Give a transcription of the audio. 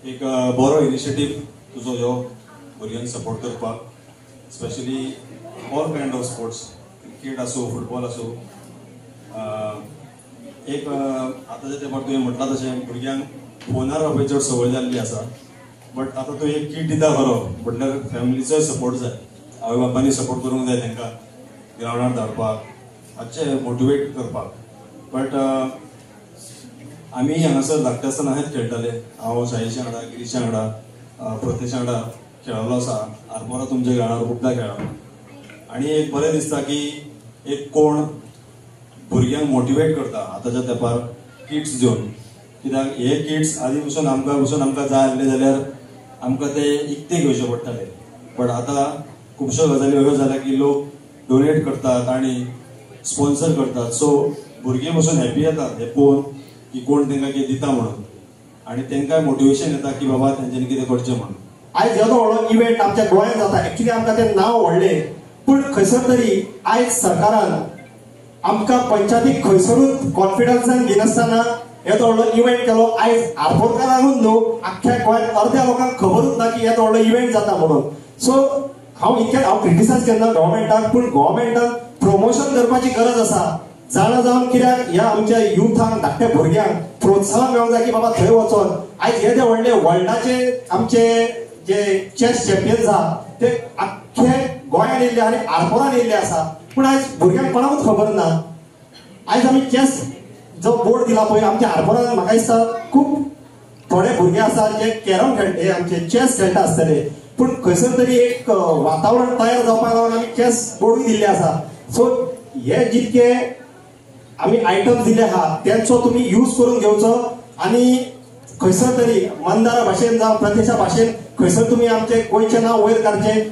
एक बरो इनिशिएटिव्ह तुझो ह्यो भुरग्यांक सपोर्ट करपाक, specially all kind of sports, cricket असो फुटबॉल असो. एक आतांच्या तेंपार तुवें म्हटलां तशें भुरग्यांक फोनार रावपाची चड संवय जाल्ली आसा. बट आतां तूं एक किट दिता खरो, म्हटल्यार फॅमिलीचोय सपोर्ट जाय. आवय बापायनी सपोर्ट करूंक जाय तांकां ग्रावंडार धाडपाक, मातशें मोटिवेट करपाक. बट आमी हांगासर धाकटे आसतना हेच खेळटाले. हांव साईशा वांगडा, गिरीशा वांगडा, प्रतेशा वांगडा खेळिल्लो आसा. आरपोरा तुमच्या ग्रावंडार खूबदां खेळ्ळा. आनी एक बरें दिसता की एक कोण भुरग्यांक मोटिवेट करता आतांच्या तेंपार किट्स दिवन. कित्याक हे किट्स आदी पसून आमकां जाय आसले जाल्यार आमकां ते इकते घेवचे पडटाले. बट आतां खुबश्यो गजाली वेगळ्यो जाल्या की लोक डोनेट करतात आनी स्पॉन्सर करतात. सो भुरगीं पसून हॅपी येतात हे पळोवन की कोण तांकां कितें दिता म्हणून, आनी तांकांय मोटिवेशन येता की बाबा तेंच्यांनी कितें करचें म्हणून. आयज येदो व्हडलो इव्हेंट आमच्या गोंयांत जाता. एक्चुअली आमकां तें नांव व्हडलें, पूण खंयसर तरी आयज सरकारान आमकां पंचायतीक खंयसरूच कॉन्फिडन्सान घेनासतना येदो व्हडलो इव्हेंट केलो. आयज आरपोरकारांकूच न्हू, आख्ख्या गोंयांत अर्द्या लोकांक खबरूच ना की येदो व्हडलो इव्हेंट जाता म्हणून. सो हांव क्रिटिसायज केन्ना गव्हर्मेंटाक, पूण गव्हर्मेंटाक प्रमोशन करपाची गरज आसा. जाणा जावन कित्याक ह्या आमच्या युथांक, धाकट्या भुरग्यांक प्रोत्साहन मेळोंक जाय की बाबा थंय वचोन आयज येदे व्हडले वर्ल्डाचे आमचे जे चॅस चॅम्पियन्स आहा ते आख्खे गोंयांत येयल्ले आनी आरपोरान येयल्ले आसा. पूण आयज भुरग्यांक कोणाकूच खबर ना. आयज आमी चॅस जो बोर्ड दिला पळय आमच्या आरपोरान, म्हाका दिसता खूब थोडे भुरगे आसा जे कॅरम खेळटे, आमचे चॅस खेळटा आसतले. पूण खंयसर तरी एक वातावरण तयार जावपाक लागून आमी चॅस बोर्डूय दिल्ले आसा. सो हे जितके आमी आयटम्स दिले आहा तेंचो तुमी यूज करून घेवचो आनी खंयसर तरी मंदारा भाशेन जावं प्रदेशा भाशेन खंयसर तुमी आमचे गोंयचें नांव वयर काडचें.